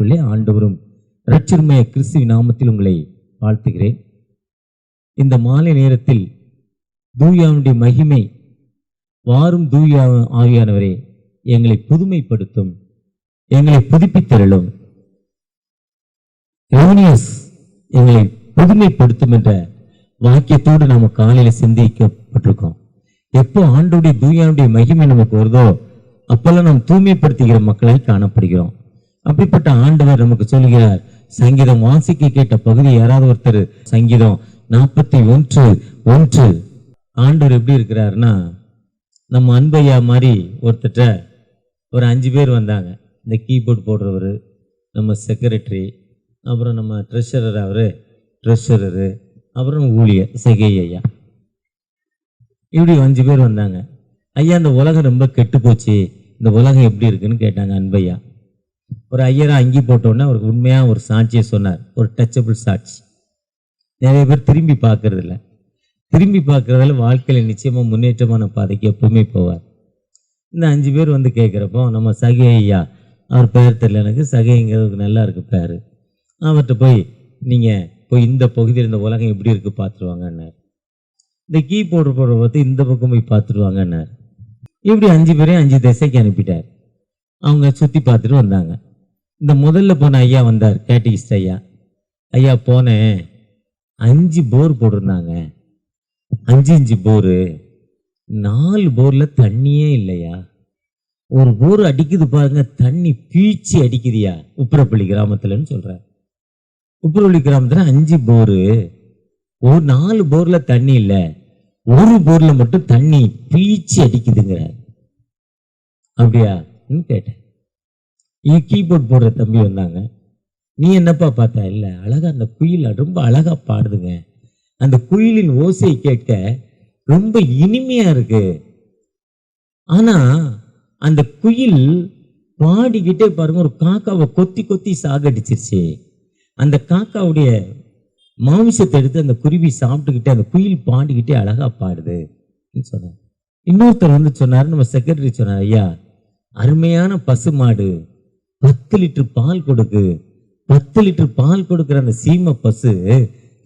பிரியமானவர்களே, ஆண்டவரும் இரட்சகருமாகிய கிறிஸ்துவின் நாமத்தில் உங்களை வாழ்த்துகிறேன். இந்த மாலை நேரத்தில் தூயாவுடைய மகிமை வாரும் தூய ஆவியானவரே எங்களை புதுமைப்படுத்தும், எங்களை புதுப்பித்தருளும், எங்களை புதுமைப்படுத்தும் என்ற வாக்கியத்தோடு நாம காலையில சிந்திக்கப்பட்டிருக்கோம். எப்போ ஆண்டோடைய தூயாவுடைய மகிமை நமக்கு வருதோ அப்பெல்லாம் நாம் தூய்மைப்படுத்துகிற மக்களாய் காணப்படுகிறோம். அப்படிப்பட்ட ஆண்டவர் நமக்கு சொல்கிறார். சங்கீதம் வாசிக்க கேட்ட பகுதி யாராவது ஒருத்தர் சங்கீதம் 41:1 ஆண்டவர் எப்படி இருக்கிறாருன்னா, நம்ம அன்பையா மாதிரி ஒருத்தட்ட ஒரு 5 பேர் வந்தாங்க. இந்த கீபோர்டு போடுறவர், நம்ம செக்ரட்டரி, அப்புறம் நம்ம ட்ரெஷரரு, அப்புறம் ஊழியர் செகை ஐயா, இப்படி 5 பேர் வந்தாங்க. ஐயா, இந்த உலகம் ரொம்ப கெட்டு போச்சு, இந்த உலகம் எப்படி இருக்குன்னு கேட்டாங்க அன்பையா. ஒரு ஐயரா அங்கி போட்டோன்னா அவருக்கு உண்மையாக ஒரு சாட்சியை சொன்னார், ஒரு டச்சபிள் சாட்சி. நிறைய பேர் திரும்பி பார்க்கறது இல்லை. திரும்பி பார்க்கறதால வாழ்க்கையில் நிச்சயமாக முன்னேற்றமான பாதைக்கு எப்பவுமே போவார். இந்த 5 பேர் வந்து கேட்குறப்போ நம்ம சகை ஐயா, அவர் பெயர் தெரியல எனக்கு, சகைங்கிறதுக்கு நல்லா இருக்கு பேர், அவர்கிட்ட போய் நீங்கள் போய் இந்த பகுதியில் இந்த உலகம் எப்படி இருக்குது பார்த்துருவாங்கன்னார். இந்த கீபோர்டு போடுற பார்த்து இந்த பக்கம் போய் பார்த்துருவாங்கன்னார். இப்படி 5 பேரையும் 5 திசைக்கு அனுப்பிட்டார். அவங்க சுற்றி பார்த்துட்டு வந்தாங்க. இந்த முதல்ல போன ஐயா வந்தார், கேட்டகிஸ்ட் ஐயா. ஐயா, போனேன், 5 போர் போட்டிருந்தாங்க, 5 போரு, 4 போரில் தண்ணியே இல்லையா, ஒரு போர் அடிக்குது பாருங்க, தண்ணி பீச்சி அடிக்குதியா உப்புரப்பள்ளி கிராமத்துலன்னு சொல்றார். உப்புரப்பள்ளி கிராமத்துல 5 போரு, ஒரு 4 போர்ல தண்ணி இல்லை, ஒரு போர்ல மட்டும் தண்ணி பீச்சி அடிக்குதுங்கிறார். அப்படியா கேட்டேன். கீபோர்ட் போடுற தம்பி வந்தாங்க. நீ என்னப்பா பார்த்தா? இல்லை, அழகா அந்த குயில் ரொம்ப அழகா பாடுதுங்க, அந்த குயிலின் ஓசை கேட்க ரொம்ப இனிமையா இருக்கு. ஆனா அந்த குயில் பாடிக்கிட்டே பாருங்க, ஒரு காக்காவை கொத்தி கொத்தி சாகடிச்சிருச்சு. அந்த காக்காவுடைய மாமிசத்தை எடுத்து அந்த குருவி சாப்பிட்டுக்கிட்டே அந்த குயில் பாடிக்கிட்டே அழகா பாடுது சொன்னார். இன்னொருத்தர் வந்து சொன்னார், நம்ம செக்ரட்டரி சொன்னார், ஐயா, அருமையான பசு மாடு 10 லிட்டர் பால் கொடுக்கு, 10 லிட்டர் பால் கொடுக்குற அந்த சீம பசு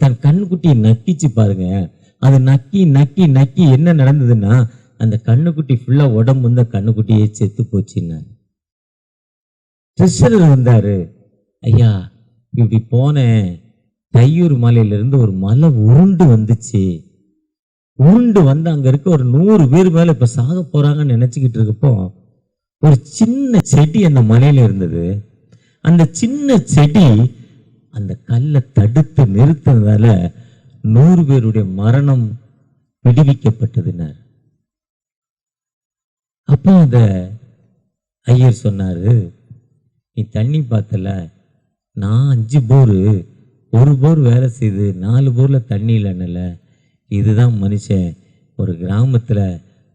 தன் கண்ணுக்குட்டியை நக்கிச்சு பாருங்க. அது நக்கி நக்கி நக்கி என்ன நடந்ததுன்னா, அந்த கண்ணுக்குட்டி ஃபுல்லா உடம்பு வந்து கண்ணுக்குட்டியே செத்து போச்சுன்னா. ட்ரெஷரர் வந்தாரு, ஐயா, இப்படி போனேன், தையூர் மலையிலிருந்து ஒரு மலை உருண்டு வந்துச்சு, உருண்டு வந்து அங்க இருக்க ஒரு 100 பேர் மேல இப்ப சாக போறாங்கன்னு நினைச்சுக்கிட்டு இருக்கப்போ ஒரு சின்ன செடி அந்த மலையில இருந்தது. அந்த சின்ன செடி அந்த கல்லை தடுத்து நிறுத்தினதால 100 பேருடைய மரணம் விடுவிக்கப்பட்டதுன்னார். அப்போ அந்த ஐயர் சொன்னாரு, நீ தண்ணி பார்த்தல, நான் 5 போரு, ஒரு போர் வேலை செய்து 4 போர்ல தண்ணி இல்லைன்னுல. இதுதான் மனுஷன். ஒரு கிராமத்துல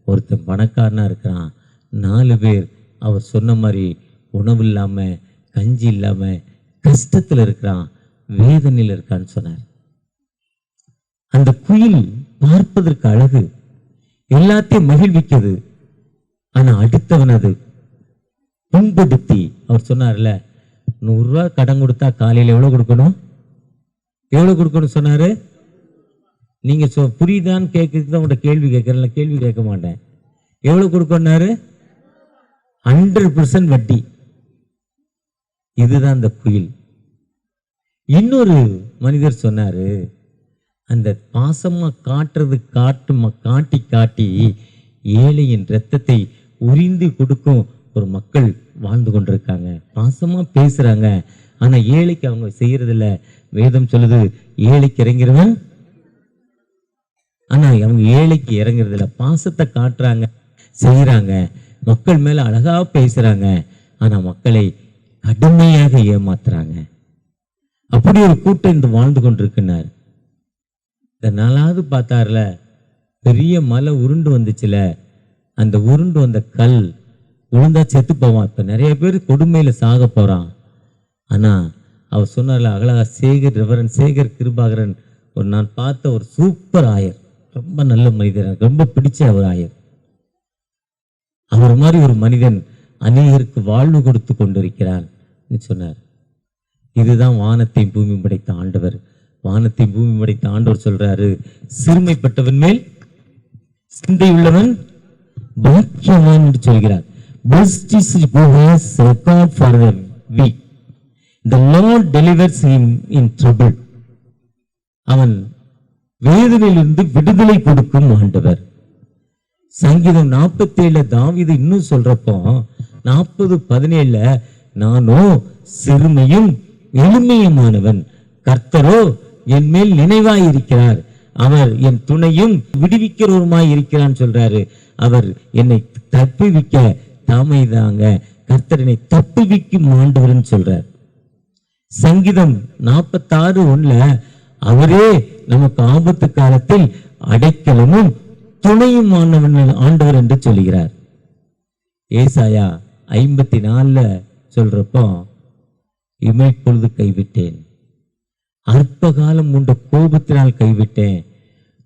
ஒருத்தன் பணக்காரனா இருக்கிறான், 4 பேர் அவர் சொன்ன மாதிரி உணவு இல்லாம, கஞ்சி இல்லாம கஷ்டத்துல இருக்கிறான், வேதனையில் இருக்கான்னு சொன்னார். அந்த குயில் பார்ப்பதற்கு அழகு, எல்லாத்தையும் மகிழ்விக்கிறது. ஆனா அடுத்தவன் அது புண்படுத்தி, அவர் சொன்னார்ல, 100 ரூபாய் கடன் கொடுத்தா காலையில எவ்வளவு கொடுக்கணும், எவ்வளவு கொடுக்கணும் சொன்னாரு. நீங்க புரியுதான்னு கேட்கறதுக்கு தான் உங்கள்கிட்ட கேள்வி கேட்கறேன், கேள்வி கேட்க மாட்டேன். எவ்வளவு கொடுக்கணும்னாரு? 100% வட்டி. இதுதான் அந்த குயில். இன்னொரு மனிதர் சொன்னாரு, அந்த பாசமா காட்டுறது காட்டி காட்டி ஏழையின் ரத்தத்தை உரிந்து கொடுக்கும் ஒரு மக்கள் வாழ்ந்து கொண்டிருக்காங்க. பாசமா பேசுறாங்க, ஆனா ஏழைக்கு அவங்க செய்யறது இல்ல. வேதம் சொல்லுது, ஏழைக்கு இறங்கிறவன், ஆனா அவங்க ஏழைக்கு இறங்குறது இல்ல. பாசத்தை காட்டுறாங்க, செய்யறாங்க, மக்கள் மேல அழகா பேசுறாங்க, ஆனா மக்களை கடுமையாக ஏமாத்துறாங்க. அப்படி ஒரு கூட்டம் இந்த வாழ்ந்து கொண்டிருக்கிறார். இந்த 4வது பார்த்தார்ல, பெரிய மலை உருண்டு வந்துச்சுல, அந்த உருண்டு வந்த கல் விழுந்தா செத்து போவான். இப்ப நிறைய பேர் கொடுமையில சாக போறான். ஆனா அவர் சொன்னார்ல, அழகா ரெவரண்ட் சேகர் கிருபாகரன், ஒரு நான் பார்த்த ஒரு சூப்பர் ஆயர், ரொம்ப நல்ல மனிதர், எனக்கு ரொம்ப பிடிச்ச ஒரு ஆயர். அவர் மாதிரி ஒரு மனிதன் அநேகருக்கு வாழ்வு கொடுத்து கொண்டிருக்கிறான் சொன்னார். இதுதான் வானத்தை பூமி படைத்த ஆண்டவர். வானத்தை பூமி படைத்த ஆண்டவர் சொல்றாரு, சிறுமைப்பட்டவன் மேல் சிந்தை உள்ளவன் பாக்கியவான் என்று சொல்கிறார். Blessed is who has regard for the weak. The Lord delivers him in trouble. அவன் வேதனையிலிருந்து விடுதலை கொடுக்கும் ஆண்டவர். சங்கீதம் 47 தாவீது இன்னும் சொல்றப்போ 40:17 நானோ சிறுமையும் எளிமையுமானவன், கர்த்தரோ என் மேல் நினைவாயிருக்கிறார், அவர் என் துணையும் விடுவிக்கிறவருமாய் இருக்கிறான்னு சொல்றாரு. அவர் என்னை தப்புவிக்க தாமைதாங்க, கர்த்தர் என்னை தப்புவிக்கும் ஆண்டவர்னு சொல்றார். சங்கீதம் 46:1 அவரே நமக்கு ஆபத்து காலத்தில் அடைக்கலமும் துணையும் ஆண்டவர் என்று சொல்லுகிறார். ஏசாயா 54 சொல்றப்போ, இமைப்பொழுது கைவிட்டேன், அற்ப காலம் உண்ட கோபத்தினால் கைவிட்டேன்,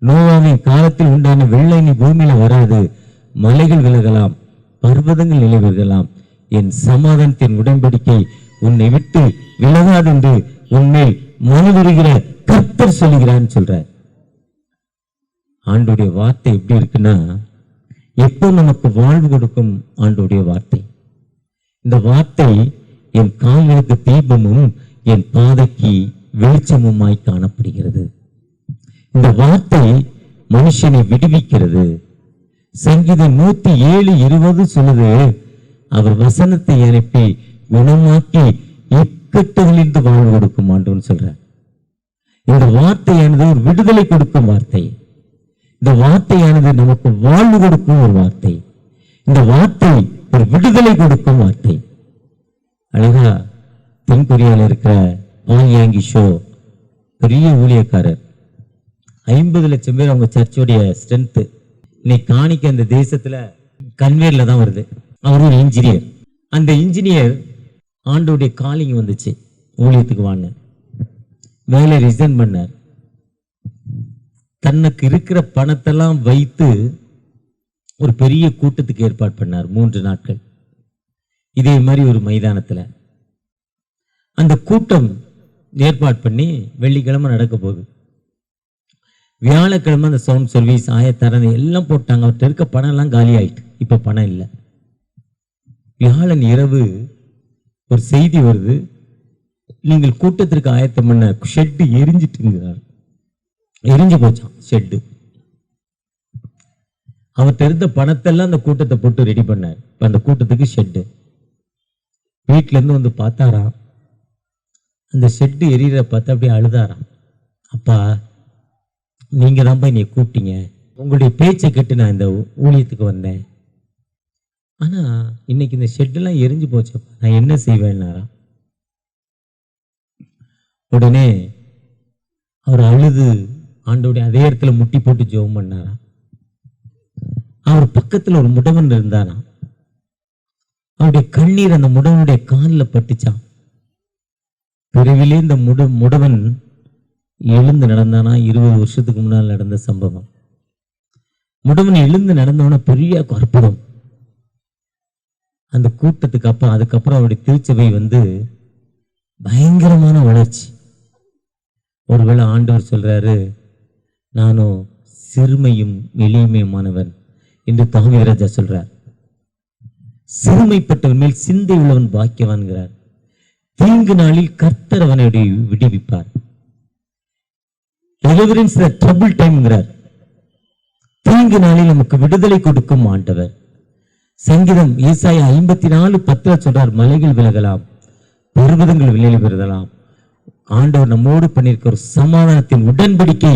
நோவாவின் காலத்தில் உண்டான வெள்ளை நீ பூமியில வராது, மலைகள் விலகலாம், பர்வதங்கள் நிலைவிலகலாம், என் சமாதானத்தின் உடன்படிக்கை உன்னை விட்டு விலகாது என்று உன்மேல் மனதுருகிற கர்த்தர் சொல்லுகிறான்னு சொல்றார். ஆண்டுடைய வார்த்தை எப்படி இருக்குன்னா, எப்போ நமக்கு வாழ்வு கொடுக்கும் ஆண்டுடைய வார்த்தை. இந்த வார்த்தை என் கால்களுக்கு தீபமும் என் பாதைக்கு வெளிச்சமுமாய் காணப்படுகிறது. இந்த வார்த்தை மனுஷனை விடுவிக்கிறது. சங்கீதம் 107:20 சொல்லுது, அவர் வசனத்தை அனுப்பி குணமாக்கி இக்கட்டுகளிலிருந்து வாழ்வு கொடுக்கும் ஆண்டவன் சொல்றார். இந்த வார்த்தையானது ஒரு விடுதலை கொடுக்கும் வார்த்தை. இந்த வார்த்தையானது நமக்கு வாழ்வு கொடுக்கும் ஒரு வார்த்தை. இந்த வார்த்தை ஒரு விடுதலை கொடுக்கும் வார்த்தை. அழகா தென்கொரியாவில் இருக்கிற பாங்யாங்கி ஷோ பெரிய ஊழியக்காரர், 50 லட்சம் பேர் அவங்க சர்ச்சோடைய ஸ்ட்ரென்த். இன்னைக்கு காணிக்க அந்த தேசத்துல கன்வேர்ல தான் வருது. அவர் ஒரு இன்ஜினியர். அந்த இன்ஜினியர் ஆண்டோடைய காலிங் வந்துச்சு, ஊழியத்துக்கு வாங்க, வேலை ரிசைன் பண்ணார். தனக்கு இருக்கிற பணத்தெல்லாம் வைத்து ஒரு பெரிய கூட்டத்துக்கு ஏற்பாடு பண்ணார் 3 நாட்கள். இதே மாதிரி ஒரு மைதானத்துல அந்த கூட்டம் ஏற்பாடு பண்ணி வெள்ளிக்கிழமை நடக்க போகுது. வியாழக்கிழமை அந்த சவுண்ட் சர்வீஸ் ஆயத்தரணை எல்லாம் போட்டாங்க. அவர்கிட்ட இருக்க பணம் எல்லாம் காலி ஆயிட்டு, இப்ப பணம் இல்லை. வியாழன் இரவு ஒரு செய்தி வருது, நீங்கள் கூட்டத்திற்கு ஆயத்தம் பண்ண ஷெட்டு எரிஞ்சிட்டுங்கிறார். எரிஞ்சு போச்சான் ஷெட்டு. அவர்கிட்ட இருந்த பணத்தெல்லாம் அந்த கூட்டத்தை போட்டு ரெடி பண்ணார். இப்ப அந்த கூட்டத்துக்கு ஷெட்டு. வீட்டுல இருந்து வந்து பார்த்தாராம், அந்த ஷெட்டு எரியற பார்த்து அப்படியே அழுதாராம். அப்பா, நீங்க தான் போய் நீ கூப்பிட்டீங்க, உங்களுடைய பேச்சை கேட்டு நான் இந்த ஊழியத்துக்கு வந்தேன். ஆனா இன்னைக்கு இந்த ஷெட்டெல்லாம் எரிஞ்சு போச்சப்பா, நான் என்ன செய்வேன்னாராம். உடனே அவர் அழுது ஆண்டோடைய அதே இடத்துல முட்டி போட்டு ஜெபம் பண்ணாராம். அவர் பக்கத்துல ஒரு முடவன் இருந்தாராம். அவருடைய கண்ணீர் அந்த முடவனுடைய காலில் பட்டுச்சான். பிறவிலே இந்த முடவன் எழுந்து நடந்தானா. 20 வருஷத்துக்கு முன்னால் நடந்த சம்பவம். முடவன் எழுந்து நடந்தவன பெரிய அற்புதம். அந்த கூட்டத்துக்கு அதுக்கப்புறம் அவருடைய திருச்சபை வந்து பயங்கரமான வளர்ச்சி. ஒருவேளை ஆண்டவர் சொல்றாரு, நானும் சிறுமையும் எளிமையுமானவன் என்று தாவீது சொல்றார். சிறுமைப்பட்டவன் மேல் சிந்தை உள்ளவன் பாக்கியவான்கிறார். தீங்கு நாளில் கர்த்தர் அவனை விடுவிப்பார். டெலிவரன்ஸ் தி ட்ரபிள் டைம்ங்கிறார். தீங்கு நாளில் நமக்கு விடுதலை கொடுக்கும் ஆண்டவர். சங்கீதம் ஏசாயா 54:10 சொல்றார், மலைகள் விலகலாம், பர்வதங்கள் விலகலாம், ஆண்டவர் நம்மோடு பண்ணியிருக்க ஒரு சமாதானத்தின் உடன்படிக்கை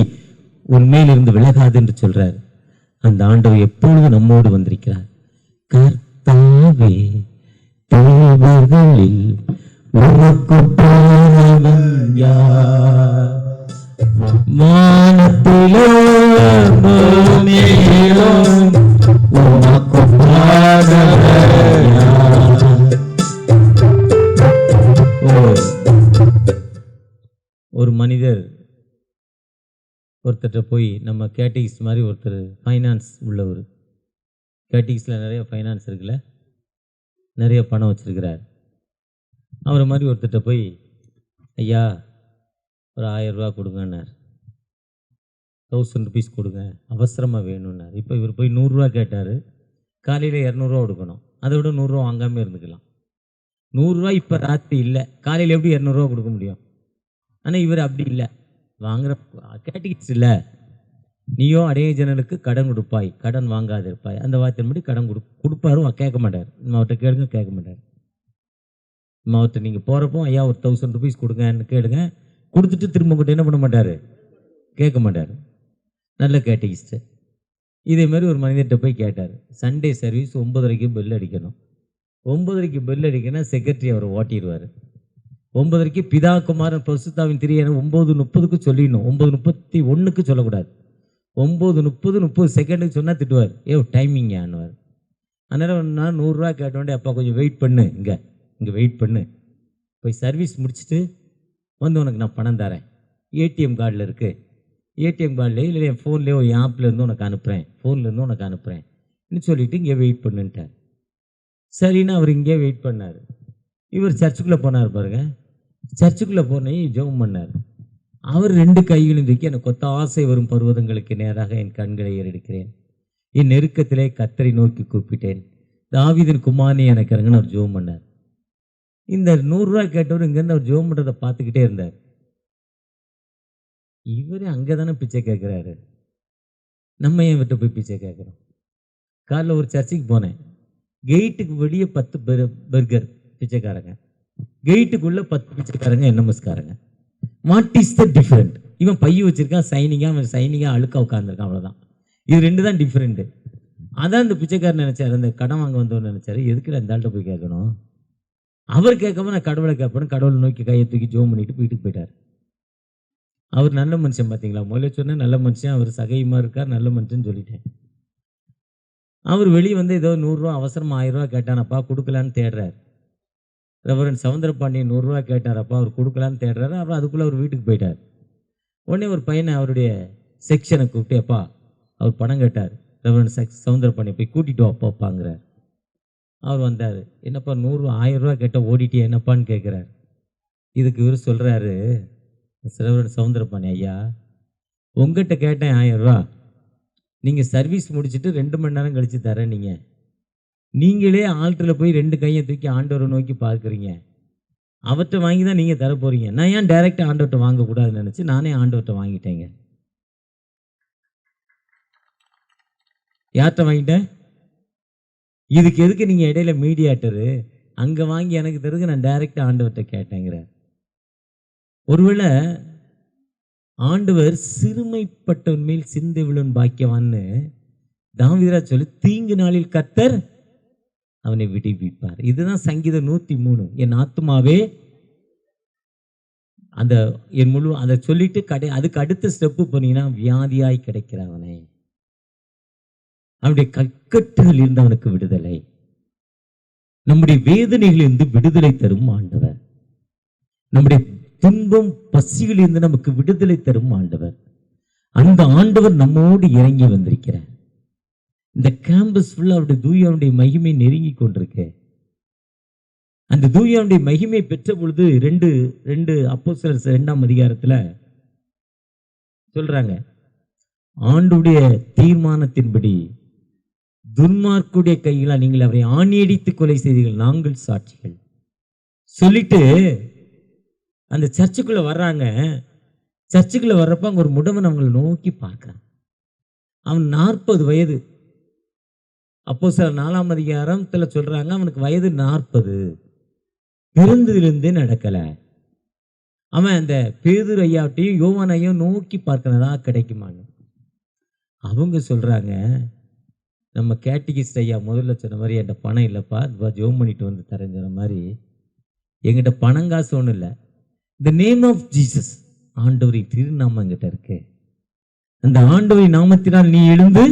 உன்மேல் இருந்து விலகாது என்று சொல்றார். அந்த ஆண்டவர் எப்பொழுது நம்மோடு வந்திருக்கிறார். கர்த்தாவே, தேவர்களில் உமக்கு போனவன் யார்? வானத்திலோ பூமியிலோ உமக்கு போனவன் யார்? ஒரு மனிதர் ஒருத்தர் போய், நம்ம கேட்டகிஸ் மாதிரி ஒருத்தர் ஃபைனான்ஸ் உள்ளவர், கேட்டகிஸில் நிறைய ஃபைனான்ஸ் இருக்குல்ல, நிறைய பணம் வச்சிருக்கிறார். அவரை மாதிரி ஒருத்தர் போய் ஐயா ஒரு 1000 ரூபா கொடுங்கன்னார். 1000 ருபீஸ் கொடுங்க, அவசரமாக வேணும்னார். இப்போ இவர் போய் 100 ரூபா கேட்டார். காலையில் 200 ரூபா கொடுக்கணும். அதை விட 100 ரூபா வாங்காமல் இருந்துக்கலாம். 100 ரூபா இப்போ ராத்திரி இல்லை, காலையில் எப்படி 200 ரூபா கொடுக்க முடியும்? ஆனால் இவர் அப்படி இல்லை. வாங்குற கேட்டகிரிஸ் இல்லை. நீயோ அடைய ஜனனுக்கு கடன் கொடுப்பாய், கடன் வாங்காதிருப்பாய். அந்த வார்த்தையின்படி கடன் கொடுப்பாரும், கேட்க மாட்டார். அவர்கிட்ட கேளுங்க, கேட்க மாட்டார். அவர்கிட்ட நீங்கள் போகிறப்போ ஐயா ஒரு 1000 ருபீஸ் கொடுங்கன்னு கேளுங்க, கொடுத்துட்டு திரும்ப கிட்ட என்ன பண்ண மாட்டார், கேட்க மாட்டார். நல்ல கேட்டகிஸ்ட்டு. இதே மாதிரி ஒரு மனிதர்கிட்ட போய் கேட்டார். சண்டே சர்வீஸ் 9:30 பெல் அடிக்கணும். 9:30 பெல் அடிக்கணும், செக்ரட்டரி அவரை ஓட்டிடுவார். 9:30 பிதா குமாரன் பரிசுத்தாவின் திரியனை 9:30 சொல்லிடணும். 9:31 சொல்லக்கூடாது. 9:30 30 செகண்டுக்கு சொன்னால் திட்டுவார். டைமிங் ஆனுவார். அதனால் நான் 100 ரூபா கேட்டோண்டே, அப்பா கொஞ்சம் வெயிட் பண்ணு, இங்கே வெயிட் பண்ணு, போய் சர்வீஸ் முடிச்சுட்டு வந்து உனக்கு நான் பணம் தரேன், ஏடிஎம் கார்டில் இருக்குது, ஏடிஎம் கார்டில் இல்லை என் ஃபோன்லேயோ என் ஆப்லேருந்து உனக்கு அனுப்புகிறேன், ஃபோன்லேருந்து உனக்கு அனுப்புகிறேன்னு சொல்லிவிட்டு இங்கே வெயிட் பண்ணுன்ட்டார். சரின்னு அவர் இங்கே வெயிட் பண்ணார். இவர் சர்ச்சுக்குள்ளே போனார் பாருங்க. சர்ச்சுக்குள்ளே போனே ஜெபம் பண்ணார். அவர் 2 கைகளையும் தூக்கி, எனக்கு கொத்த ஆசை வரும் பர்வதங்களுக்கு நேராக என் கண்களை ஏறெடுக்கிறேன், என் நெருக்கத்திலே கர்த்தரை நோக்கி கூப்பிட்டேன், தாவீதின் குமாரனே எனக்கு இறங்குன்னு அவர் ஜெபம் பண்ணார். இந்த 100 ரூபா கேட்டவர் இங்கேருந்து அவர் ஜெபம் பண்ணுறதை பார்த்துக்கிட்டே இருந்தார். இவர் அங்கே தானே பிச்சை கேட்குறாரு, நம்ம ஏன் விட்டு போய் பிச்சை கேட்குறோம்? காலைல ஒரு சர்ச்சுக்கு போனேன். கெயிட்டுக்கு வெளியே 10 பர்கர் பிச்சைக்காரங்க, கெயிட்டுக்குள்ளே 10 பிச்சைக்காரங்க, என்எம்எஸ்காரங்க. What is the different? இவன் பைய வச்சிருக்கான் சைனிங்காக, அவன் சைனிங்காக அழுக்கா உட்காந்துருக்கான், அவ்வளோதான். இது 2 தான் டிஃப்ரெண்ட்டு. அதான் இந்த பிச்சைக்காரன் நினச்சார், அந்த கடன் வாங்க வந்தவன் நினச்சாரு, எதுக்கு அந்த ஆள்கிட்ட போய் கேட்கணும்? அவர் கேட்காம நான் கடவுளை கேட்பேன்னு கடவுளை நோக்கி கையை தூக்கி ஜோம் பண்ணிட்டு வீட்டுக்கு போயிட்டார். அவர் நல்ல மனுஷன். பார்த்தீங்களா, முதல்ல சொன்னேன் நல்ல மனுஷன், அவர் சகையுமா இருக்கார், நல்ல மனுஷன் சொல்லிட்டேன். அவர் வெளியே வந்து ஏதோ 100 ரூபா அவசரமாக 1000 ரூபா கேட்டானப்பா, கொடுக்கலான்னு தேடுறார். ரெவரண்ட் சவுந்தரபாண்டியன் 100 ரூபா கேட்டாரப்பா, அவர் கொடுக்கலான்னு தேடுறாரு. அப்புறம் அதுக்குள்ளே அவர் வீட்டுக்கு போயிட்டார். உடனே ஒரு பையனை அவருடைய செக்ஷனை கூப்பிட்டு, அப்பா அவர் பணம் கேட்டார், ரெவரண்ட் சவுந்தரபாண்டியன் போய் கூட்டிகிட்டு வாப்பாங்கிறார். அவர் வந்தார். என்னப்பா 1000 ரூபா கேட்டால் ஓடிட்டே என்னப்பான்னு கேட்குறாரு. இதுக்கு இவர் சொல்கிறாரு, ரெவரண்ட் சவுந்தரபாண்டியன் ஐயா, உங்கள்கிட்ட கேட்டேன் 1000 ரூபா, நீங்கள் சர்வீஸ் முடிச்சுட்டு 2 மணி நேரம் கழித்து தரேன். நீங்களே ஆல்டரில் போய் 2 கையை தூக்கி ஆண்டவரை நோக்கி பார்க்குறீங்க, அவர்கிட்ட வாங்கி தான் நீங்கள் தர போகிறீங்க. நான் ஏன் டைரெக்டாக ஆண்டவர்கிட்ட வாங்கக்கூடாதுன்னு நினச்சி நானே ஆண்டவர்கிட்ட வாங்கிட்டேங்க. யார்கிட்ட வாங்கிட்டேன்? இதுக்கு எதுக்கு நீங்கள் இடையில மீடியாட்டரு? அங்கே வாங்கி எனக்கு தெரிஞ்சு நான் டைரெக்டாக ஆண்டவர்கிட்ட கேட்டேங்கிறார். ஒருவேளை ஆண்டவர் சிறுமைப்பட்டவன் மேல் சிந்தை விழும் பாக்கியவான்னு தாவீது சொல்லி, தீங்கு நாளில் கர்த்தர் அவனை விடுவிப்பார். இதுதான் சங்கீதம் 103. என் ஆத்துமாவே அந்த என் முழு அதை சொல்லிட்டு அதுக்கு அடுத்த ஸ்டெப்பு போனீங்கன்னா, வியாதியாய் கிடைக்கிறவனை, அவனுடைய கற்கட்டுகள் இருந்து அவனுக்கு விடுதலை, நம்முடைய வேதனைகளிலிருந்து விடுதலை தரும் ஆண்டவர், நம்முடைய துன்பம் பசியில் இருந்து நமக்கு விடுதலை தரும் ஆண்டவர். அந்த ஆண்டவர் நம்மோடு இறங்கி வந்திருக்கிறார். இந்த கேம்பஸ் ஃபுல்லா அவருடைய தூயாவுடைய மகிமை நெருங்கி கொண்டிருக்கு. அந்த தூயாவுடைய மகிமை பெற்ற பொழுது 2 அப்போஸ்தலர் 2ஆம் அதிகாரத்துல சொல்றாங்க, ஆண்டுடைய தீர்மானத்தின்படி துன்மார்க்குடைய கைகளால் நீங்கள் அவரை ஆணியடித்து கொலை செய்தீர்கள், நாங்கள் சாட்சிகள் சொல்லிட்டு அந்த சர்ச்சுக்குள்ள வர்றாங்க. சர்ச்சுக்குள்ள வர்றப்ப அங்க ஒரு முடவன் அவங்களை நோக்கி பார்க்கிறான். அவன் 40 வயது. அப்போஸ்தலர் 4ஆம் அதிகாரத்துல சொல்றாங்க, அவனுக்கு வயது 40, பிறந்ததிலிருந்தே நடக்கல. அவன் அந்த பேதுரு ஐயாட்டையும் யோவான் ஐயாவும் நோக்கி பார்க்கிறதா கிடைக்குமான்னு. அவங்க சொல்றாங்க, நம்ம கேட்டகிஸ்ட் ஐயா முதல்ல சொன்ன மாதிரி என்கிட்ட பணம் இல்லைப்பா, ஜோம் பண்ணிட்டு வந்து தரேன் சொன்ன மாதிரி எங்கிட்ட பணங்காசு ஒன்றும் இல்லை. த நேம் ஆஃப் ஜீசஸ், ஆண்டவரின் திருநாமம் என்கிட்ட இருக்கு. அந்த ஆண்டவரின் நாமத்தினால் நீ எழுந்து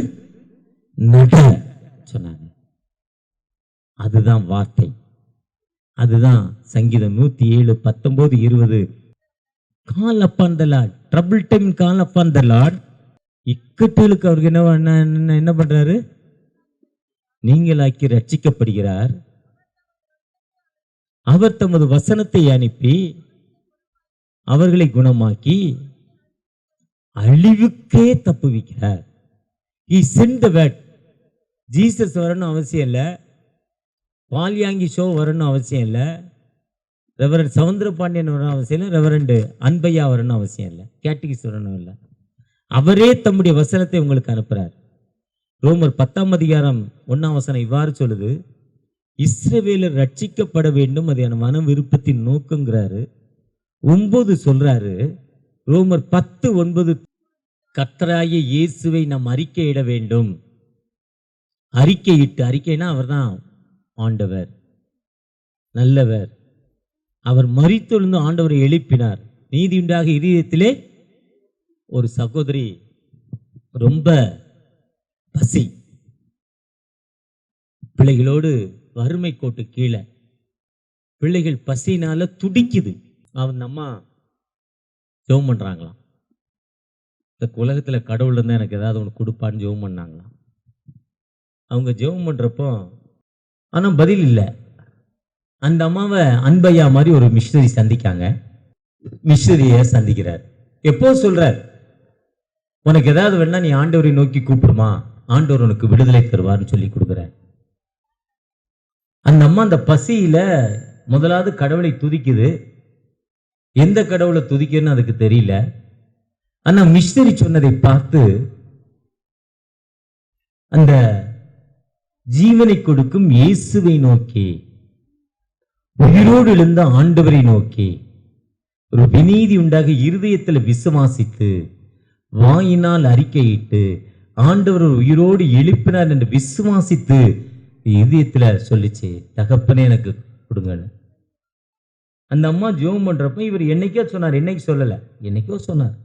நட சொன்னாங்க. அதுதான் வார்த்தை. அதுதான் சங்கீதம் 107 19 20. Call upon the Lord, trouble time call upon the Lord. இக்கட்டுகளுக்கு அவருக்கு என்ன பண்றாரு? நீங்களாக்கி ரட்சிக்கப்படுகிறார். அவர் தமது வசனத்தை அனுப்பி அவர்களை குணமாக்கி அழிவுக்கே தப்புவிக்கிறார். He sent the word. Jesus வரணும் அவசியம் இல்லை, பால்யாங்கி ஷோ வரணும் அவசியம் இல்லை, ரெவரண்ட் சவுந்தரபாண்டியன் வரணும் அவசியம் இல்லை, ரெவரண்ட் அன்பையா வரணும் அவசியம் இல்லை, கேட்டகிஸ் வரணும் இல்லை. அவரே தம்முடைய வசனத்தை உங்களுக்கு அனுப்புறார். ரோமர் 10:1 இவ்வாறு சொல்லுது, இஸ்ரவேலர் ரட்சிக்கப்பட வேண்டும், அது என் மன விருப்பத்தின் நோக்கங்கிறாரு. 9 சொல்றாரு, ரோமர் 10:9, கர்த்தராகிய இயேசுவை நாம் அறிக்கையிட வேண்டும். அறிக்கையிட்டு, அறிக்கைனா அவர் தான் ஆண்டவர், நல்லவர், அவர் மரித்தெழுந்து ஆண்டவரை எழுப்பினார், நீதி உண்டாக இதயத்திலே. ஒரு சகோதரி ரொம்ப பசி, பிள்ளைகளோடு வறுமை கோட்டு கீழே, பிள்ளைகள் பசினால துடிக்குது. அவன் அம்மா ஜெபம் பண்றாங்களாம், இந்த உலகத்துல கடவுள் இருந்தா எனக்கு ஏதாவது ஒன்று கொடுப்பான்னு ஜெபம் பண்ணாங்களாம். அவங்க ஜெபம் பண்றப்போ ஆனா பதில் இல்லை. அந்த அம்மாவை அன்பையா மாதிரி ஒரு மிஷினரி சந்திக்காங்க. மிஷினரிய சந்திக்கிறார். எப்போ சொல்றார், உனக்கு ஏதாவது வேணா நீ ஆண்டவரை நோக்கி கூப்பிடுமா, ஆண்டவர் உனக்கு விடுதலை தருவார்னு சொல்லி கொடுக்குறார். அந்த அம்மா அந்த பசியில முதலாவது கடவுளை துதிக்குது. எந்த கடவுளை துதிக்குன்னு அதுக்கு தெரியல. ஆனா மிஷினரி சொன்னதை பார்த்து அந்த ஜீவனை கொடுக்கும் இயேசுவை நோக்கி, உயிரோடு எழுந்த ஆண்டவரை நோக்கி ஒரு விநீதி உண்டாக இருதயத்தில் விசுவாசித்து வாயினால் அறிக்கையிட்டு ஆண்டவர் உயிரோடு எழுப்பினார் என்று விசுவாசித்து இதயத்துல சொல்லிச்சு, தகப்பனே எனக்கு கொடுங்கன்னு. அந்த அம்மா ஜெபம் பண்றப்ப இவர் என்னைக்கோ சொன்னார், என்னைக்கு சொல்லல, என்னைக்கோ சொன்னார்.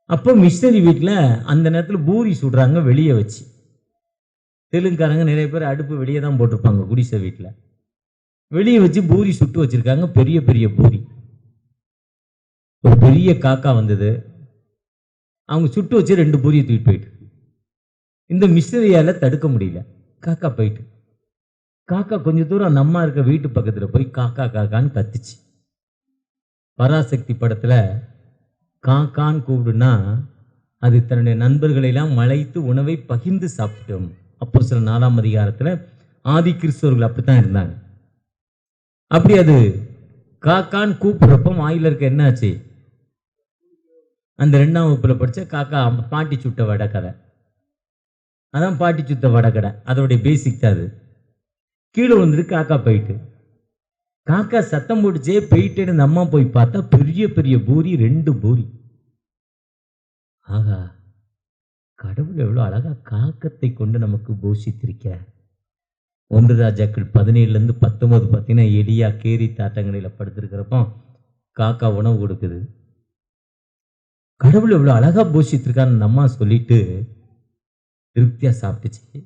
அப்போ மிஷினரி வீட்டில் அந்த நேரத்தில் பூரி சுடுறாங்க வெளியே வச்சு. தெலுங்குக்காரங்க நிறைய பேர் அடுப்பு வெளியே தான் போட்டிருப்பாங்க குடிசை வீட்டில். வெளியே வச்சு பூரி சுட்டு வச்சிருக்காங்க, பெரிய பெரிய பூரி. ஒரு பெரிய காக்கா வந்தது, அவங்க சுட்டு வச்சு 2 பூரியை தூக்கிட்டு போயிட்டு. இந்த மிஷினரியால தடுக்க முடியல, காக்கா போயிட்டு. காக்கா கொஞ்ச தூரம் அந்த அம்மா இருக்க வீட்டு பக்கத்துல போய் காக்கா காக்கான்னு கத்துச்சு. பராசக்தி படத்துல காக்கான்னு கூப்பிடுனா அது தன்னுடைய நண்பர்களை எல்லாம் மலைத்து உணவை பகிர்ந்து சாப்பிட்டோம். அப்போஸ்தலர் 4ஆம் அதிகாரத்துல ஆதி கிறிஸ்தவர்கள் அப்படித்தான் இருந்தாங்க. அப்படி அது காக்கான்னு கூப்பிடுறப்போ வாயில இருக்க என்ன ஆச்சு, அந்த 2ஆம் வகுப்புல படிச்ச காக்கா பாட்டி சுட்ட வடை கதை. அதான் பாட்டி சுத்த வடை கடை, அதோடைய பேசிக் தான் அது. கீழே வந்துட்டு காக்கா போயிட்டு, காக்கா சத்தம் போட்டுச்சே போயிட்டேன்னு இந்த அம்மா போய் பார்த்தா பெரிய பெரிய பூரி, 2 பூரி. ஆகா, கடவுள் எவ்வளவு அழகா காக்கத்தை கொண்டு நமக்கு போஷித்திருக்கிறார். 1 ராஜாக்கள் 17-19 பார்த்தீங்கன்னா, எலியா கேரி தாட்டங்களில் படுத்திருக்கிறப்போ காக்கா உணவு கொடுக்குது. கடவுள் எவ்வளவு அழகா போஷித்திருக்கான்னு அந்த அம்மா சொல்லிட்டு திருப்தியா சாப்பிட்டுச்சு.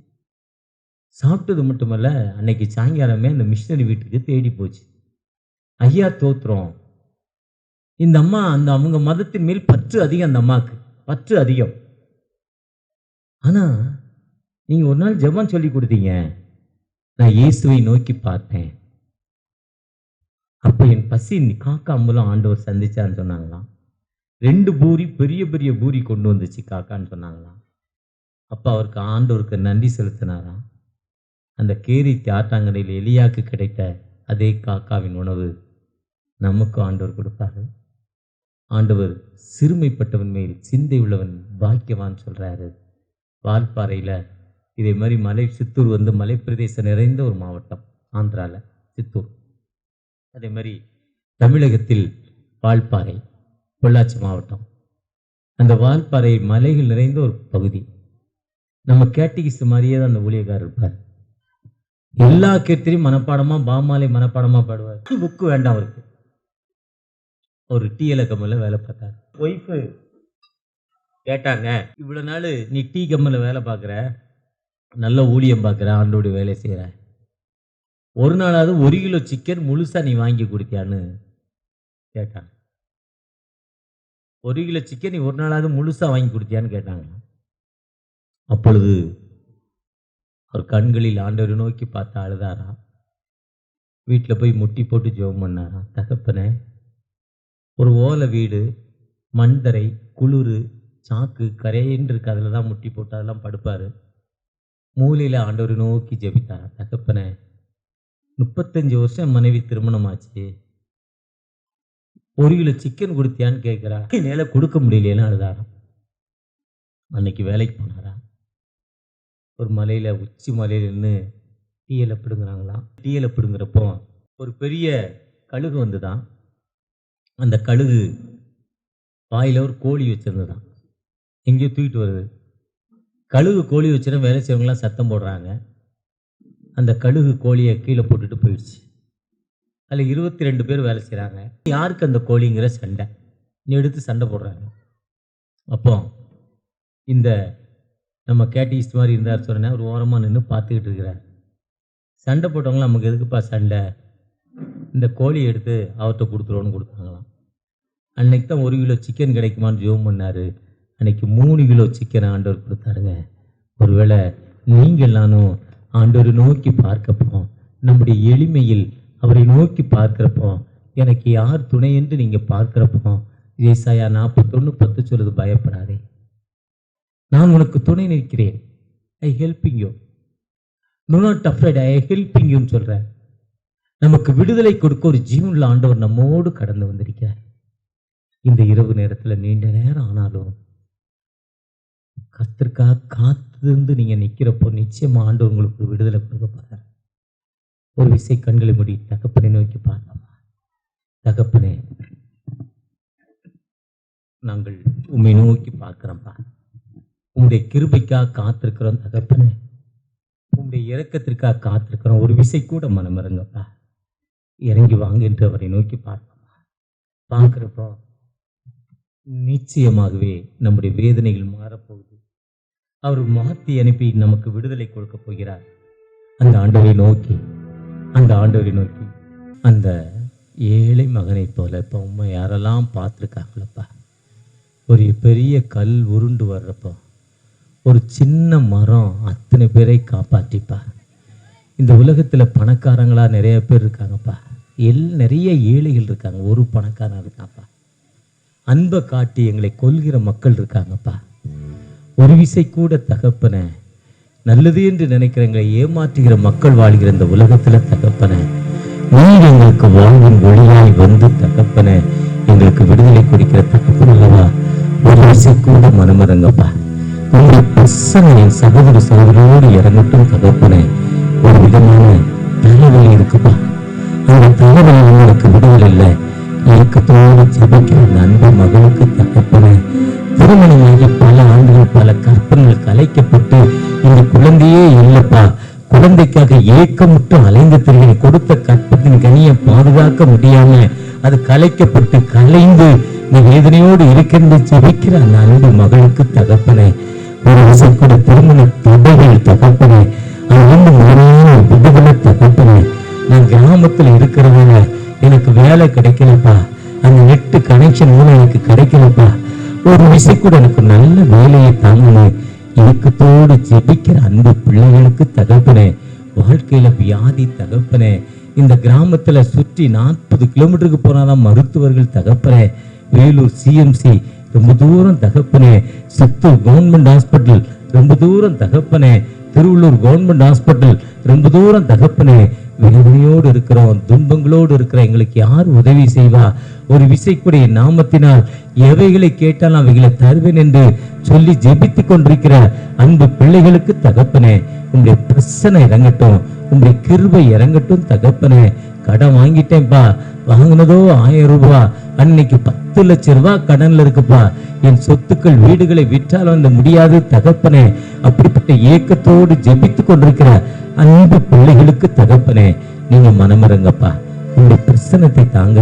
சாப்பிட்டது மட்டுமல்ல, அன்னைக்கு சாயங்காலமே அந்த மிஷினரி வீட்டுக்கு தேடி போச்சு. ஐயா தோத்திரம். இந்த அம்மா அந்த அவங்க மதத்தின் மேல் பற்று அதிகம், அந்த அம்மாவுக்கு பற்று அதிகம். ஆனா நீங்க ஒரு நாள் ஜெபம் சொல்லி கொடுத்தீங்க, நான் இயேசுவை நோக்கி பார்த்தேன், அப்ப என் பசி காக்கா மூலம் ஆண்டவர் சந்திச்சான்னு சொன்னாங்களாம். 2 பூரி, பெரிய பெரிய பூரி கொண்டு வந்துச்சு காக்கான்னு சொன்னாங்களாம். அப்ப அவருக்கு ஆண்டவருக்கு நன்றி செலுத்தினாராம். அந்த கேரி ஆட்டாங்கடையில் எலியாக்கு கிடைத்த அதே காக்காவின் உணவு நமக்கு ஆண்டவர் கொடுப்பாரு. ஆண்டவர் சிறுமைப்பட்டவன் மேல் சிந்தை உள்ளவன் பாக்கியவான் சொல்றாரு. வால்பாறையில் இதே மாதிரி மலை, சித்தூர் வந்து மலை பிரதேசம் நிறைந்த ஒரு மாவட்டம், ஆந்திரால சித்தூர். அதே மாதிரி தமிழகத்தில் வால்பாறை, பொள்ளாச்சி மாவட்டம். அந்த வால்பாறை மலைகள் நிறைந்த ஒரு பகுதி. நம்ம கேட்டகிஸ்ட் மாதிரியே தான் அந்த ஊழியக்காரர் இருப்பார். எல்லா கீர்த்தனையும் மனப்பாடமா, பாமாலை மனப்பாடமா பாடுவார். புக்கு வேண்டாம் அவருக்கு. ஒரு டீஎல கம்பெனியில் வேலை பார்த்தார். ஒய்ஃபு கேட்டாங்க, இவ்வளவு நாள் நீ டீ கம்பெனியில் வேலை பார்க்குற, நல்ல ஊழியம் பார்க்குற, ஆண்டோடைய வேலை செய்கிற, ஒரு நாளாவது 1 கிலோ சிக்கன் முழுசா நீ வாங்கி கொடுத்தியான்னு கேட்டாங்க. 1 கிலோ சிக்கன் நீ ஒரு நாளாவது முழுசா வாங்கி கொடுத்தியான்னு கேட்டாங்க. அப்பொழுது அவர் கண்களில் ஆண்டவரை நோக்கி பார்த்து அழுதாரா. வீட்டில் போய் முட்டி போட்டு ஜெபம் பண்ணாரா, தகப்பனே ஒரு ஓலை வீடு, மண்தரை, குளிர், சாக்கு கரையென்று இருக்கு, அதில் தான் முட்டி போட்டு அதெல்லாம் படுப்பார். மூலையில் ஆண்டவரை நோக்கி ஜெபித்தார். தகப்பனே, 35 வருஷம் மனைவி திருமணம் ஆச்சு, 1 கிலோ சிக்கன் கொடுத்தியான்னு கேட்குறா. என்னால் கொடுக்க முடியலையேன்னு அழுதாராம். அன்னைக்கு வேலைக்கு போனாரா, ஒரு மலையில், உச்சி மலையில் நின்று டீயலை பிடுங்குறாங்களாம். டீயலை பிடுங்குறப்போ ஒரு பெரிய கழுகு வந்துதான். அந்த கழுகு வாயில் ஒரு கோழி வச்சுருந்துதான், எங்கேயோ தூக்கிட்டு வருது. கழுகு கோழி வச்சுன்னா வேலை செய்வங்களாம் சத்தம் போடுறாங்க. அந்த கழுகு கோழியை கீழே போட்டுட்டு போயிடுச்சு. அதில் 22 பேர் வேலை செய்கிறாங்க. யாருக்கு அந்த கோழிங்கிற சண்டை, நீ எடுத்து சண்டை போடுறாங்க. அப்போ இந்த நம்ம கேட்டீஸ்ட் மாதிரி இருந்தார் சொன்னேன், ஒரு ஓரமாக நின்று பார்த்துக்கிட்டு இருக்கிறார். சண்டை போட்டவங்களாம் நமக்கு எதுக்குப்பா சண்டை, இந்த கோழியை எடுத்து அவர்கிட்ட கொடுத்துருவோன்னு கொடுத்தாங்களாம். அன்னைக்கு தான் 1 கிலோ சிக்கன் கிடைக்குமான்னு ஜெபம் பண்ணார். அன்னைக்கு 3 கிலோ சிக்கனை ஆண்டவர் கொடுத்தாருங்க. ஒருவேளை நீங்கள் நானும் ஆண்டவரை நோக்கி பார்க்கப்போ, நம்முடைய எளிமையில் அவரை நோக்கி பார்க்கிறப்போ, எனக்கு யார் துணை என்று நீங்கள் பார்க்கிறப்போ, ஏசாயா 41:10 சொல்லுது, பயப்படாதே, நான் உனக்கு துணை நிற்கிறேன், I helping you, no not afraid, I helping யூன்னு சொல்கிறேன். நமக்கு விடுதலை கொடுக்க ஒரு ஜீவனுள்ள ஆண்டவர் நம்மோடு கடந்து வந்திருக்கிறார். இந்த இரவு நேரத்தில் நீண்ட நேரம் ஆனாலும் கர்த்தருக்காக காத்திருந்து நீங்கள் நிற்கிறப்போ நிச்சயமா ஆண்டவர் உங்களுக்கு ஒரு விடுதலை கொடுக்க போகிறார். ஒரு விசை கண்களை மூடி தகப்பனை நோக்கி பார்ப்போமா. தகப்பனே, நாங்கள் உம்மை நோக்கி பார்க்கிறோம்ப்பா. உங்களுடைய கிருபைக்காக காத்திருக்கிறோம் தகப்பனே, உங்களுடைய இரக்கத்திற்காக காத்திருக்கிறோம். ஒரு விசை கூட மனமிறங்கப்பா, இறங்கி வாங்க என்று அவரை நோக்கி பார்ப்போமா. பார்க்கிறப்போ நிச்சயமாகவே நம்முடைய வேதனைகள் மாறப்போகுது. அவர் மாற்றி அனுப்பி நமக்கு விடுதலை கொடுக்க போகிறார். அந்த ஆண்டவரை நோக்கி, அந்த ஆண்டவரை நோக்கி, அந்த ஏழை மகனை போல இப்போ உண்மை யாரெல்லாம் பார்த்துருக்காங்களப்பா, ஒரு பெரிய கல் உருண்டு வர்றப்போ ஒரு சின்ன மரம் அத்தனை பேரை காப்பாற்றிப்பா. இந்த உலகத்தில் பணக்காரங்களாக நிறைய பேர் இருக்காங்கப்பா, நிறைய ஏழைகள் இருக்காங்க, ஒரு பணக்காரன் இருக்காப்பா. அன்பை காட்டி எங்களை கொல்கிற மக்கள் இருக்காங்கப்பா. ஒரு விசை கூட தகப்பனை, நல்லது என்று நினைக்கிற எங்களை ஏமாற்றுகிற மக்கள் வாழ்கிற இந்த உலகத்தில் தகப்பனை, நீர் எங்களுக்கு வாழ்வின் ஒளியாய் வந்து தகப்பனை எங்களுக்கு விடுதலை கொடுக்கிற தகப்பன் அல்லவா. ஒரு விசை கூட மனமரங்கப்பா. உங்களுடைய பிரசனை என் சகோதர சகோதரோடு இறங்கட்டும் தகப்பனை. ஒரு விதமான தலைவலி இருக்குப்பா, அந்த தலைவலி உங்களுக்கு விடுதலை இல்லை. இயக்கத்தோடு ஜெபிக்கிற அன்பு மகளுக்கு தகப்பனை, திருமணமாகி பல ஆண்டுகள் பல கற்பனைகள் கலைக்கப்பட்டு இந்த குழந்தையே இல்லப்பா, குழந்தைக்காக ஏக்கமுட்டு அலைந்து திரிகிற கொடுத்த கற்பத்தின் கனியை பாதுகாக்க முடியாம அது கலைக்கப்பட்டு கலைந்து நீ வேதனையோடு இருக்கின்ற ஜெபிக்கிற அந்த அன்பு மகளுக்கு தகப்பனை, ஒரு விசை கூட திருமண தடைகள் தகப்பனை, அங்கிருந்து முறையான விடுதலை தகப்பனை. நான் கிராமத்தில் இருக்கிறதுனால எனக்கு வேலை கிடைக்கலப்பா, அந்த நெட்டு கனெக்ஷன் மூலம் எனக்கு கிடைக்கலப்பா, ஒரு விசை கூட எனக்கு நல்ல வேலையை தாங்கணும். இயக்கத்தோடு ஜெபிக்கிற அன்பு பிள்ளைகளுக்கு தகப்பனே, வாழ்க்கையில வியாதி தகப்பனே, இந்த கிராமத்துல சுற்றி 40 கிலோமீட்டருக்கு போனாதான் மருத்துவர்கள் தகப்பனே, வேலூர் சிஎம்சி ரொம்ப தூரம் தகப்பனே, சித்தூர் கவர்மெண்ட் ஹாஸ்பிட்டல் ரொம்ப தூரம் தகப்பனே, திருவள்ளூர் கவர்மெண்ட் ஹாஸ்பிட்டல் ரொம்ப தூரம் தகப்பனே. வேதனையோடு இருக்கிறோம், துன்பங்களோடு இருக்கிற எங்களுக்கு யார் உதவி செய்வா? ஒரு விசை கூட என் நாமத்தினால் எவைகளை கேட்டாலும் அவைகளை தருவேன் என்று சொல்லி ஜெபித்து கொண்டிருக்கிற அன்பு பிள்ளைகளுக்கு தகப்பனே, உங்களுடைய பிரசனை இறங்கட்டும், உங்களுடைய கிருபை இறங்கட்டும் தகப்பனே. கடன் வாங்கிட்டேன்ப்பா, வாங்கினதோ 1000 ரூபாய், அன்னைக்கு 10 லட்சம் ரூபாய் கடன்ல இருக்குப்பா, என் சொத்துக்கள் வீடுகளை விற்றாலும் அந்த முடியாது தகப்பனே. அப்படிப்பட்ட ஏக்கத்தோடு ஜெபித்து கொண்டிருக்கிற அன்பு பிள்ளைகளுக்கு தகப்பனே, நீங்க மனமிறங்கப்பா, உங்களுடைய பிரசனத்தை தாங்க.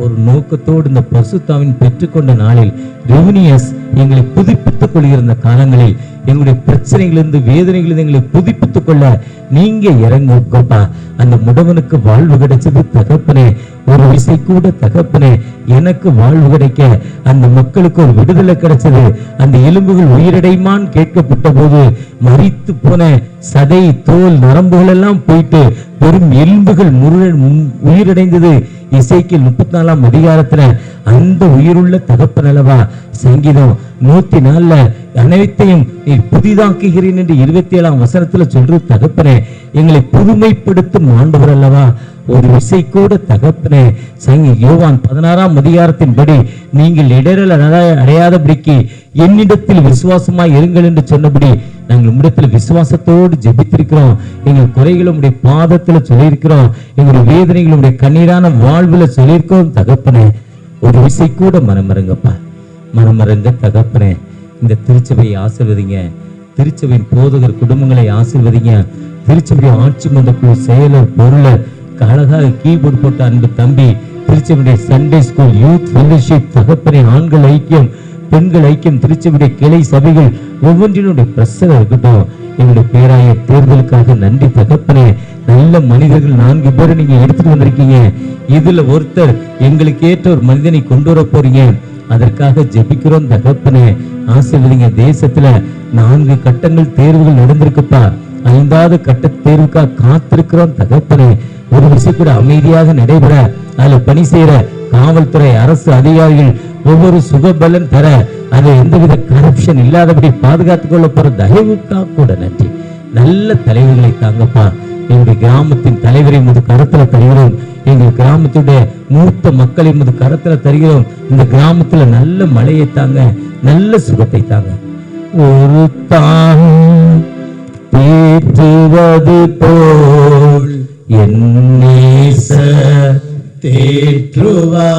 ஒரு நோக்கத்தோடு இந்த பரிசுத்தாவின் பெற்றுக்கொண்ட நாளில் ரெவனியஸ் எங்களை புதுப்பித்துக் கொள்கிற காலங்களில் எங்களுடைய பிரச்சனைகளிலிருந்து வேதனைகளிலிருந்து எங்களை புதுப்பித்துக் கொள்ள நீங்க இறங்குப்பா. அந்த முடவனுக்கு வாழ்வு கிடைச்சது தகப்பனே, ஒரு விசை கூட தகப்பனே எனக்கு வாழ்வு கிடைக்க அந்த மக்களுக்கு ஒரு விடுதலை கிடைச்சது. அந்த எலும்புகள் உயிரடைமான்னு கேட்கப்பட்ட போது மரித்து போன சதை தோல் நரம்புகள் எல்லாம் போயிட்டு வெறும் எலும்புகள் உயிரடைந்தது. இசைக்கியல் 34ஆம் அதிகாரத்துல அந்த உயிருள்ள தகப்பன் அல்லவா சங்கீதம் 104 அனைத்தையும் நீ புதிதாக்குகிறேன் என்று 27ஆம் வசனத்துல சொல்றது தகப்பனே. எங்களை புதுமைப்படுத்தும் ஆண்டவர் அல்லவா. ஒரு விசை கூட தகப்பனே யோவான் 16ஆம் அதிகாரத்தின்படி நீங்கள் இடரல் அடையாதபடிக்கு என்னிடத்தில் விசுவாசமாய் இருங்கள் என்று சொன்னபடி நாங்கள் உம்மிடத்தில் விசுவாசத்தோடு ஜெபித்திருக்கிறோம். எங்கள் குறைகளை உம்முடைய பாதத்துல சொல்லியிருக்கிறோம். எங்களுடைய வேதனைகள் உம்முடைய கண்ணீரான வாழ்வுல சொல்லியிருக்கிறோம் தகப்பனே. ஒரு விசை கூட மனமரங்கப்பா, மனமரங்க தகப்பனே. இந்த திருச்சபையை ஆசீர்வதிங்க. திருச்சபையின் போதகர் குடும்பங்களை ஆசீர்வதிங்க. திருச்சபையை ஆட்சி மன்ற செயலர் பொருளர் அழகாக கீபோர்டு போட்ட அன்பு தம்பி, திருச்சபையுடைய சண்டே ஸ்கூல் யூத் ஃபெல்லோஷிப் தகப்பனே, ஆண்கள் ஐக்கியம் பெண்கள் ஐக்கியம் திருச்சபையுடைய கிளை சபைகள் ஒவ்வொன்றினுடைய பிரசவம் இருக்கட்டும். எங்களுடைய பேராய தேர்தலுக்காக நன்றி தகப்பனே. நல்ல மனிதர்கள் 4 பேரை நீங்க எடுத்துட்டு வந்திருக்கீங்க. இதுல ஒருத்தர் எங்களுக்கு ஏற்ற ஒரு மனிதனை கொண்டு வர போறீங்க. அதற்காக ஜெபிக்கிறோம் தகப்பனே. ஆசீர்வதிங்க. தேசத்துல 4 கட்டங்கள் தேர்வுகள் நடந்திருக்குப்பா. 5வது கட்ட தேர்வுக்காக காத்திருக்கிறோம் தகப்பனே. ஒரு விஷயம் கூட அமைதியாக நடைபெற அதுல பணி செய்யற காவல்துறை அரசு அதிகாரிகள் ஒவ்வொரு சுகபலன் தர அது எந்தவித கரப்ஷன் இல்லாதபடி பாதுகாத்துக் கொள்ள போற தயவுக்காக கூட நன்றி. நல்ல தலைவர்களை தாங்கப்பா. எங்களுடைய கிராமத்தின் தலைவரை முது கரத்துல தருகிறோம். எங்கள் கிராமத்துடைய மூத்த மக்களை முது கரத்துல தருகிறோம். இந்த கிராமத்துல நல்ல மழையை தாங்க, நல்ல சுகத்தை தாங்க. ஒரு தான் தேற்றுவது போல் என்னேச தேற்றுவார்.